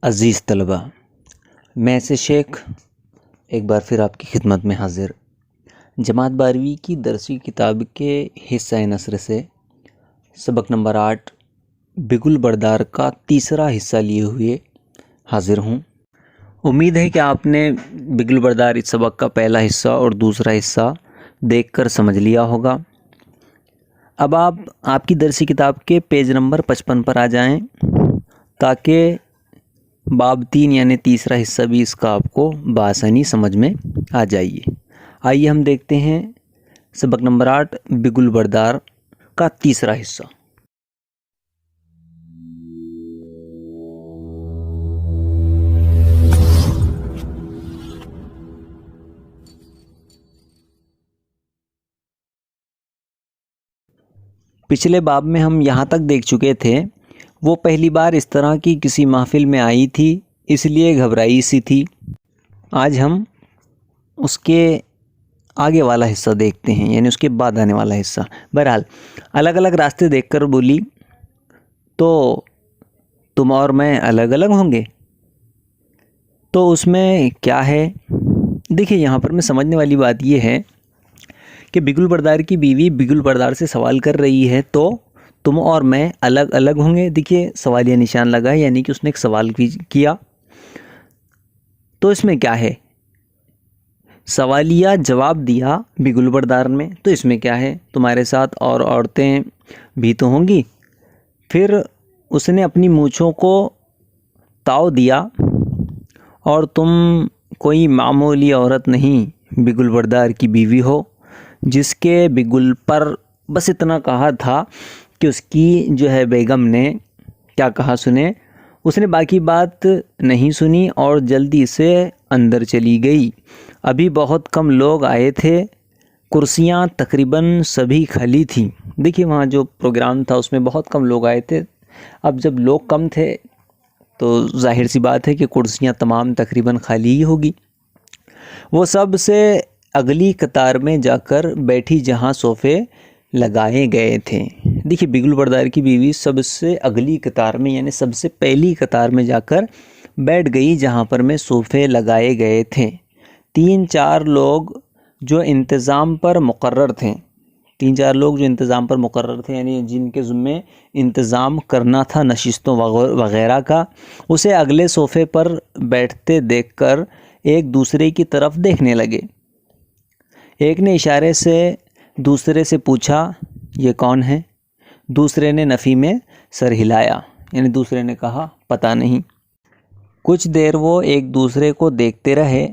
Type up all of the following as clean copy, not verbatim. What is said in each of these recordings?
عزیز طلبہ، میں سے شیخ ایک بار پھر آپ کی خدمت میں حاضر جماعت 12ویں کی درسی کتاب کے حصہ نثر سے سبق نمبر 8 بگل بردار کا تیسرا حصہ لیے ہوئے حاضر ہوں۔ امید ہے کہ آپ نے بگل بردار اس سبق کا پہلا حصہ اور دوسرا حصہ دیکھ کر سمجھ لیا ہوگا۔ اب آپ کی درسی کتاب کے پیج نمبر 55 پر آ جائیں تاکہ باب 3 یعنی تیسرا حصہ بھی اس کا آپ کو بآسانی سمجھ میں آ جائیے۔ آئیے ہم دیکھتے ہیں سبق نمبر 8 بگل بردار کا تیسرا حصہ۔ پچھلے باب میں ہم یہاں تک دیکھ چکے تھے وہ پہلی بار اس طرح کی کسی محفل میں آئی تھی، اس لیے گھبرائی سی تھی۔ آج ہم اس کے آگے والا حصہ دیکھتے ہیں، یعنی اس کے بعد آنے والا حصہ۔ بہرحال الگ الگ راستے دیکھ کر بولی تو تم اور میں الگ الگ ہوں گے، تو اس میں کیا ہے؟ دیکھیے یہاں پر میں سمجھنے والی بات یہ ہے کہ بگل بردار کی بیوی بگل بردار سے سوال کر رہی ہے تو تم اور میں الگ الگ ہوں گے۔ دیکھیے سوالیہ نشان لگا ہے، یعنی کہ اس نے ایک سوال کیا، تو اس میں کیا ہے؟ سوالیہ جواب دیا بگل بردار میں، تو اس میں کیا ہے؟ تمہارے ساتھ اور عورتیں بھی تو ہوں گی۔ پھر اس نے اپنی مونچھوں کو تاؤ دیا اور تم کوئی معمولی عورت نہیں، بگل بردار کی بیوی ہو، جس کے بگل پر بس اتنا کہا تھا کہ اس کی جو ہے بیگم نے کیا کہا سنے، اس نے باقی بات نہیں سنی اور جلدی سے اندر چلی گئی۔ ابھی بہت کم لوگ آئے تھے، کرسیاں تقریباً سبھی خالی تھیں۔ دیکھیے وہاں جو پروگرام تھا اس میں بہت کم لوگ آئے تھے، اب جب لوگ کم تھے تو ظاہر سی بات ہے کہ کرسیاں تمام تقریباً خالی ہی ہوگی۔ وہ سب سے اگلی قطار میں جا کر بیٹھی جہاں صوفے لگائے گئے تھے۔ دیکھیے بگل بردار کی بیوی سب سے اگلی قطار میں یعنی سب سے پہلی قطار میں جا کر بیٹھ گئی جہاں پر میں صوفے لگائے گئے تھے۔ 3-4 لوگ جو انتظام پر مقرر تھے، یعنی جن کے ذمے انتظام کرنا تھا نشستوں وغیرہ کا، اسے اگلے صوفے پر بیٹھتے دیکھ کر ایک دوسرے کی طرف دیکھنے لگے۔ ایک نے اشارے سے دوسرے سے پوچھا یہ کون ہے؟ دوسرے نے نفی میں سر ہلایا، یعنی دوسرے نے کہا پتہ نہیں۔ کچھ دیر وہ ایک دوسرے کو دیکھتے رہے،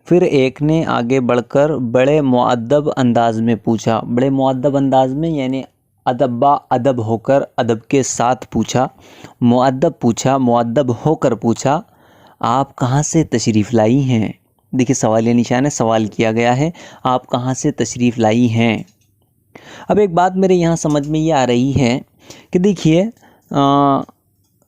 پھر ایک نے آگے بڑھ کر بڑے مؤدب انداز میں پوچھا، بڑے مؤدب انداز میں یعنی ادب ہو کر ادب کے ساتھ پوچھا، مؤدب ہو کر پوچھا، آپ کہاں سے تشریف لائی ہیں؟ دیکھیے سوالیہ نشان ہے، سوال کیا گیا ہے، آپ کہاں سے تشریف لائی ہیں؟ اب ایک بات میرے یہاں سمجھ میں یہ آ رہی ہے کہ دیکھیے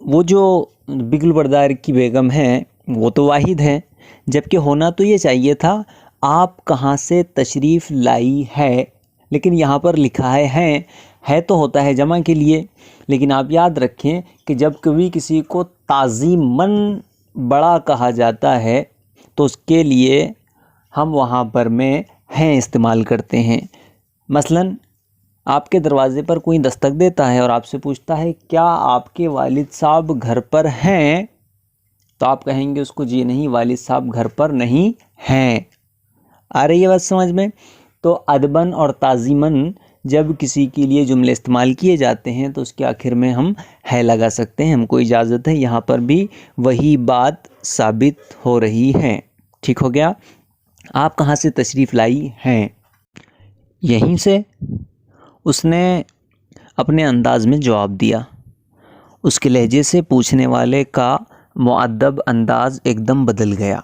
وہ جو بگل بردار کی بیگم ہے وہ تو واحد ہے، جبکہ ہونا تو یہ چاہیے تھا آپ کہاں سے تشریف لائی ہے، لیکن یہاں پر لکھا ہے تو ہوتا ہے جمع کے لیے، لیکن آپ یاد رکھیں کہ جب کبھی کسی کو تعظیماً بڑا کہا جاتا ہے تو اس کے لیے ہم وہاں پر میں ہیں استعمال کرتے ہیں۔ مثلاً آپ کے دروازے پر کوئی دستک دیتا ہے اور آپ سے پوچھتا ہے کیا آپ کے والد صاحب گھر پر ہیں؟ تو آپ کہیں گے اس کو جی نہیں، والد صاحب گھر پر نہیں ہیں۔ آ رہی ہے بات سمجھ میں؟ تو ادباً اور تعظیماً جب کسی کے لیے جملے استعمال کیے جاتے ہیں تو اس کے آخر میں ہم ہے لگا سکتے ہیں، ہم کو اجازت ہے۔ یہاں پر بھی وہی بات ثابت ہو رہی ہے۔ ٹھیک ہو گیا؟ آپ کہاں سے تشریف لائی ہیں؟ یہیں سے اس نے اپنے انداز میں جواب دیا۔ اس کے لہجے سے پوچھنے والے کا مؤدب انداز ایک دم بدل گیا۔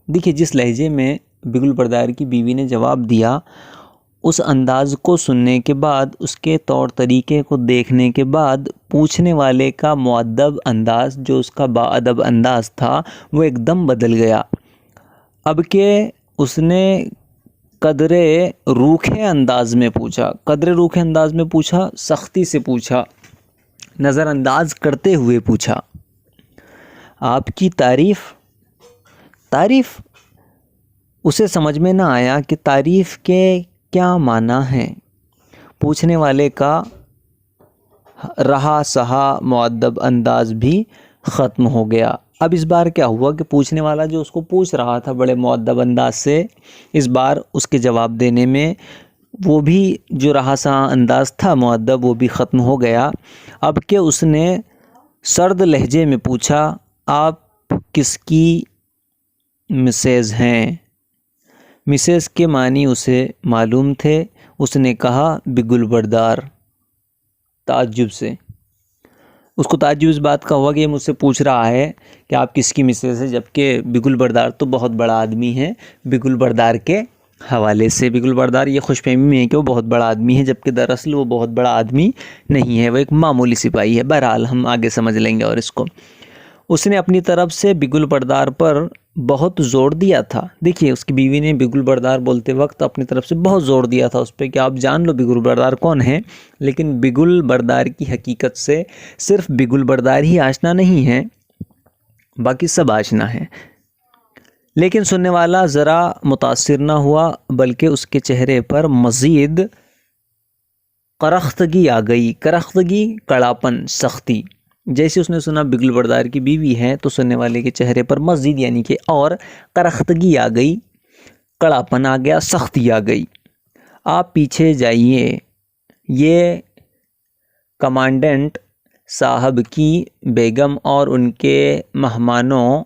دیکھیے جس لہجے میں بگل بردار کی بیوی نے جواب دیا، اس انداز کو سننے کے بعد، اس کے طور طریقے کو دیکھنے کے بعد، پوچھنے والے کا مؤدب انداز جو اس کا باادب انداز تھا وہ ایک دم بدل گیا۔ اب کہ اس نے قدرے روکھے انداز میں پوچھا، سختی سے پوچھا، نظر انداز کرتے ہوئے پوچھا۔ آپ کی تعریف اسے سمجھ میں نہ آیا کہ تعریف کے کیا معنی ہیں۔ پوچھنے والے کا رہا سہا مؤدب انداز بھی ختم ہو گیا۔ اب اس بار کیا ہوا کہ پوچھنے والا جو اس کو پوچھ رہا تھا بڑے مؤدب انداز سے، اس بار اس کے جواب دینے میں وہ بھی جو رہا سہا انداز تھا مؤدب، وہ بھی ختم ہو گیا۔ اب کہ اس نے سرد لہجے میں پوچھا، آپ کس کی مسز ہیں؟ مسز کے معنی اسے معلوم تھے۔ اس نے کہا بگل بردار، تعجب سے۔ اس کو تعجب اس بات کا ہوا کہ یہ مجھ سے پوچھ رہا ہے کہ آپ کس کی مسز ہے، جبکہ بگل بردار تو بہت بڑا آدمی ہے۔ بگل بردار کے حوالے سے بگل بردار یہ خوش فہمی میں ہے کہ وہ بہت بڑا آدمی ہے، جبکہ دراصل وہ بہت بڑا آدمی نہیں ہے، وہ ایک معمولی سپاہی ہے۔ بہرحال ہم آگے سمجھ لیں گے۔ اور اس نے اپنی طرف سے بگل بردار پر بہت زور دیا تھا۔ دیکھیے اس کی بیوی نے بگل بردار بولتے وقت اپنی طرف سے بہت زور دیا تھا اس پہ کہ آپ جان لو بگل بردار کون ہے، لیکن بگل بردار کی حقیقت سے صرف بگل بردار ہی آشنا نہیں ہے، باقی سب آشنا ہے۔ لیکن سننے والا ذرا متاثر نہ ہوا، بلکہ اس کے چہرے پر مزید کرختگی آ گئی۔ کرختگی، کڑاپن، سختی۔ جیسے اس نے سنا بگل بردار کی بیوی ہے تو سننے والے کے چہرے پر مزید یعنی کہ اور کرختگی آ گئی، کڑاپن آ گیا، سختی آ گئی۔ آپ پیچھے جائیے، یہ کمانڈنٹ صاحب کی بیگم اور ان کے مہمانوں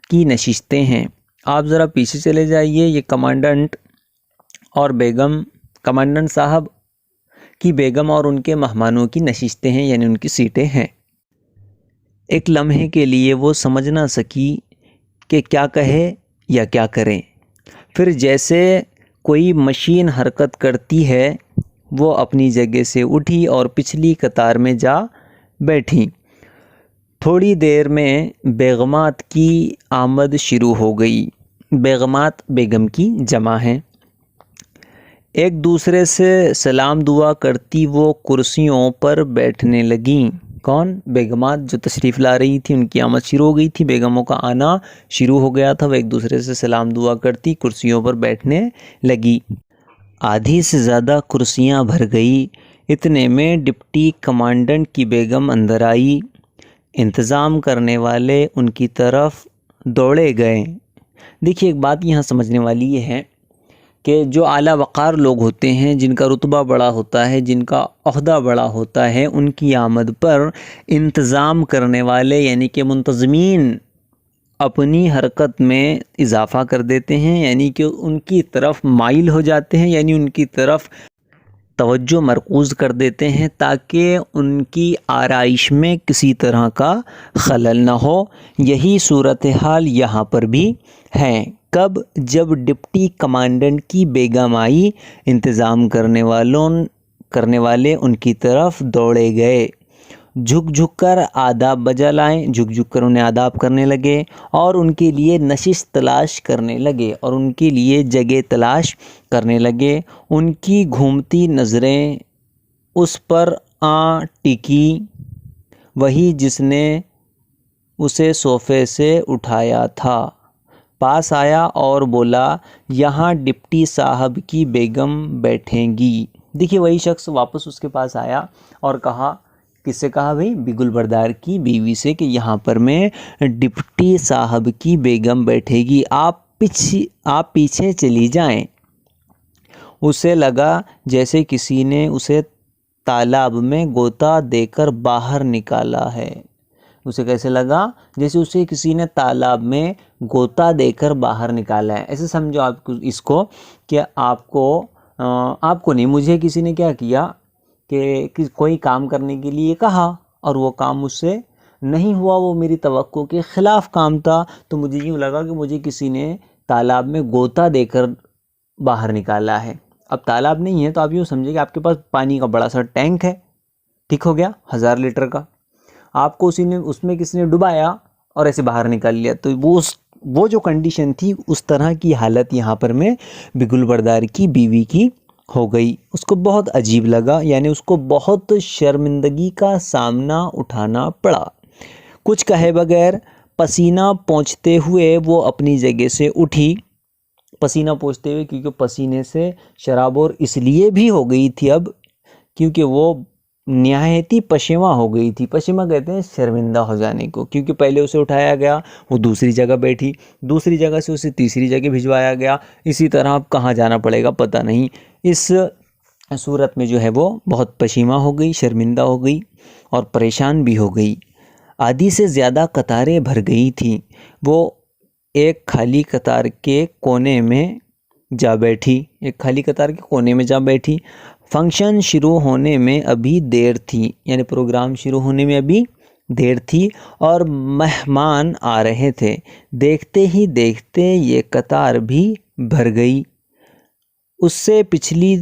کی نشستیں ہیں۔ آپ ذرا پیچھے چلے جائیے، یہ کمانڈنٹ صاحب کی بیگم اور ان کے مہمانوں کی نشستیں ہیں، یعنی ان کی سیٹیں ہیں۔ ایک لمحے کے لیے وہ سمجھ نہ سکی کہ کیا کہے یا کیا کریں۔ پھر جیسے کوئی مشین حرکت کرتی ہے، وہ اپنی جگہ سے اٹھی اور پچھلی قطار میں جا بیٹھی۔ تھوڑی دیر میں بیگمات کی آمد شروع ہو گئی۔ بیگمات بیگم کی جمع ہیں۔ ایک دوسرے سے سلام دعا کرتی وہ کرسیوں پر بیٹھنے لگیں۔ کون؟ بیگمات جو تشریف لا رہی تھی، ان کی آمد شروع ہو گئی تھی، بیگموں کا آنا شروع ہو گیا تھا۔ وہ ایک دوسرے سے سلام دعا کرتی کرسیوں پر بیٹھنے لگی۔ آدھی سے زیادہ کرسیاں بھر گئی۔ اتنے میں ڈپٹی کمانڈنٹ کی بیگم اندر آئی۔ انتظام کرنے والے ان کی طرف دوڑے گئے۔ دیکھیے ایک بات یہاں سمجھنے والی یہ ہے کہ جو اعلیٰ وقار لوگ ہوتے ہیں، جن کا رتبہ بڑا ہوتا ہے، جن کا عہدہ بڑا ہوتا ہے، ان کی آمد پر انتظام کرنے والے یعنی کہ منتظمین اپنی حرکت میں اضافہ کر دیتے ہیں، یعنی کہ ان کی طرف مائل ہو جاتے ہیں، یعنی ان کی طرف توجہ مرکوز کر دیتے ہیں تاکہ ان کی آرائش میں کسی طرح کا خلل نہ ہو۔ یہی صورتحال یہاں پر بھی ہے۔ کب؟ جب ڈپٹی کمانڈنٹ کی بیگم آئی، انتظام کرنے والے ان کی طرف دوڑے گئے، جھک جھک کر آداب بجا لائیں، جھک جھک کر انہیں آداب کرنے لگے اور ان کے لیے نشست تلاش کرنے لگے اور ان کے لیے جگہ تلاش کرنے لگے۔ ان کی گھومتی نظریں اس پر آ ٹکی، وہی جس نے اسے صوفے سے اٹھایا تھا۔ پاس آیا اور بولا، یہاں ڈپٹی صاحب کی بیگم بیٹھیں گی۔ دیکھیے وہی شخص واپس اس کے پاس آیا اور کہا، کس سے کہا بھئی؟ بگل بردار کی بیوی سے، کہ یہاں پر میں ڈپٹی صاحب کی بیگم بیٹھے گی، آپ پیچھے چلی جائیں۔ اسے لگا جیسے کسی نے اسے تالاب میں غوطہ دے کر باہر نکالا ہے۔ اسے کیسے لگا؟ جیسے اسے کسی نے تالاب میں غوطہ دے کر باہر نکالا ہے۔ ایسے سمجھو آپ اس کو کہ آپ کو نہیں، مجھے کسی نے کیا کیا کہ کوئی کام کرنے کے لیے کہا اور وہ کام مجھ سے نہیں ہوا، وہ میری توقع کے خلاف کام تھا، تو مجھے یوں لگا کہ مجھے کسی نے تالاب میں غوطہ دے کر باہر نکالا ہے۔ اب تالاب نہیں ہے تو آپ یوں سمجھیں کہ آپ کے پاس پانی کا بڑا سا ٹینک ہے، ٹھیک ہو گیا، 1000 لیٹر کا، آپ کو اس میں کسی نے ڈبایا اور ایسے باہر نکال لیا، تو وہ جو کنڈیشن تھی اس طرح کی حالت یہاں پر میں بگل بردار کی بیوی کی ہو گئی۔ اس کو بہت عجیب لگا، یعنی اس کو بہت شرمندگی کا سامنا اٹھانا پڑا۔ کچھ کہے بغیر پسینہ پہنچتے ہوئے وہ اپنی جگہ سے اٹھی، پسینہ پہنچتے ہوئے کیونکہ پسینے سے شرابور اس لیے بھی ہو گئی تھی اب کیونکہ وہ نہایتی پشیماں ہو گئی تھی۔ پشیماں کہتے ہیں شرمندہ ہو جانے کو، کیونکہ پہلے اسے اٹھایا گیا، وہ دوسری جگہ بیٹھی، دوسری جگہ سے اسے تیسری جگہ بھجوایا گیا، اسی طرح اب کہاں جانا پڑے گا پتہ نہیں۔ اس صورت میں جو ہے وہ بہت پشیماں ہو گئی، شرمندہ ہو گئی اور پریشان بھی ہو گئی۔ آدھی سے زیادہ قطاریں بھر گئی تھیں، وہ ایک خالی قطار کے کونے میں جا بیٹھی، ایک خالی قطار کے کونے میں جا بیٹھی۔ فنکشن شروع ہونے میں ابھی دیر تھی، یعنی پروگرام شروع ہونے میں ابھی دیر تھی اور مہمان آ رہے تھے۔ دیکھتے ہی دیکھتے یہ قطار بھی بھر گئی۔ اس سے پچھلی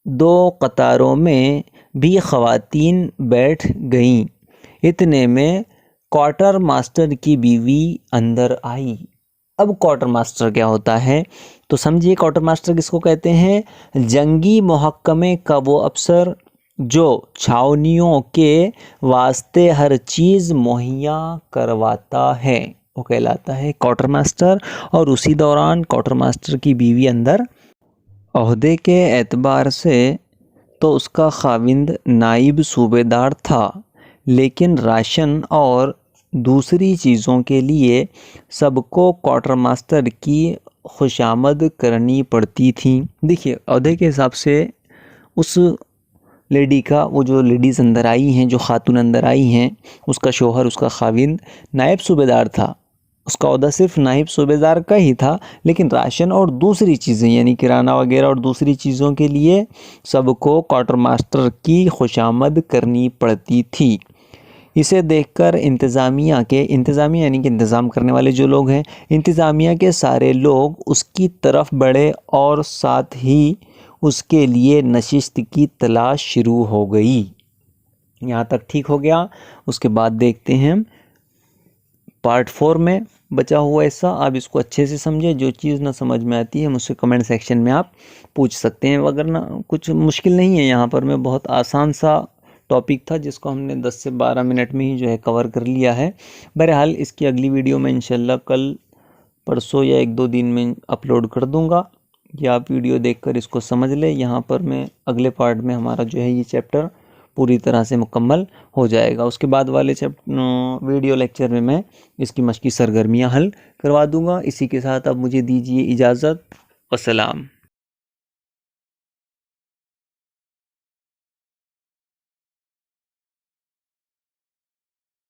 2 قطاروں میں بھی خواتین بیٹھ گئیں۔ اتنے میں کوارٹر ماسٹر کی بیوی اندر آئی۔ اب کوارٹر ماسٹر کیا ہوتا ہے تو سمجھیے، کوارٹر ماسٹر کس کو کہتے ہیں؟ جنگی محکمے کا وہ افسر جو چھاؤنیوں کے واسطے ہر چیز مہیا کرواتا ہے، وہ کہلاتا ہے کوارٹر ماسٹر۔ اور اسی دوران کوارٹر ماسٹر کی بیوی اندر، عہدے کے اعتبار سے تو اس کا خاوند نائب صوبے دار تھا، لیکن راشن اور دوسری چیزوں کے لیے سب کو کوارٹر ماسٹر کی خوشامد کرنی پڑتی تھی۔ دیکھیے، عہدے کے حساب سے اس لیڈی کا، وہ جو لیڈیز اندر آئی ہیں، جو خاتون اندر آئی ہیں، اس کا شوہر، اس کا خاوند نائب صوبے دار تھا، اس کا عہدہ صرف نائب صوبے دار کا ہی تھا، لیکن راشن اور دوسری چیزیں یعنی کرانہ وغیرہ اور دوسری چیزوں کے لیے سب کو کوارٹر ماسٹر کی خوشامد کرنی پڑتی تھی۔ اسے دیکھ کر انتظامیہ یعنی کہ انتظام کرنے والے جو لوگ ہیں، انتظامیہ کے سارے لوگ اس کی طرف بڑھے اور ساتھ ہی اس کے لیے نشست کی تلاش شروع ہو گئی۔ یہاں تک ٹھیک ہو گیا۔ اس کے بعد دیکھتے ہیں پارٹ 4 میں بچا ہوا حصہ۔ آپ اس کو اچھے سے سمجھیں، جو چیز نہ سمجھ میں آتی ہے مجھ سے کمنٹ سیکشن میں آپ پوچھ سکتے ہیں، وگرنہ کچھ مشکل نہیں ہے یہاں پر۔ میں بہت آسان سا ٹاپک تھا جس کو ہم نے 10 سے 12 منٹ میں ہی جو ہے کور کر لیا ہے۔ بہرحال اس کی اگلی ویڈیو میں انشاءاللہ کل پرسوں یا 1-2 دن میں اپلوڈ کر دوں گا، یہ آپ ویڈیو دیکھ کر اس کو سمجھ لیں۔ یہاں پر میں اگلے پارٹ میں ہمارا جو ہے یہ چیپٹر پوری طرح سے مکمل ہو جائے گا۔ اس کے بعد والے ویڈیو لیکچر میں اس کی مشقی سرگرمیاں حل کروا دوں گا۔ اسی کے ساتھ اب مجھے دیجیے اجازت۔ والسلام۔